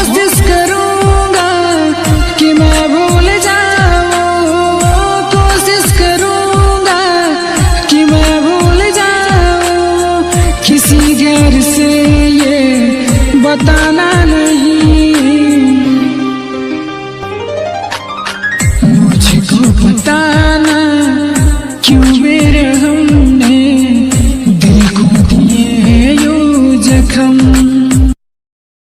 कोशिश करूंगा कि मैं भूल जाऊं, कोशिश करूंगा कि मैं भूल जाऊं। किसी गैर से ये बताना नहीं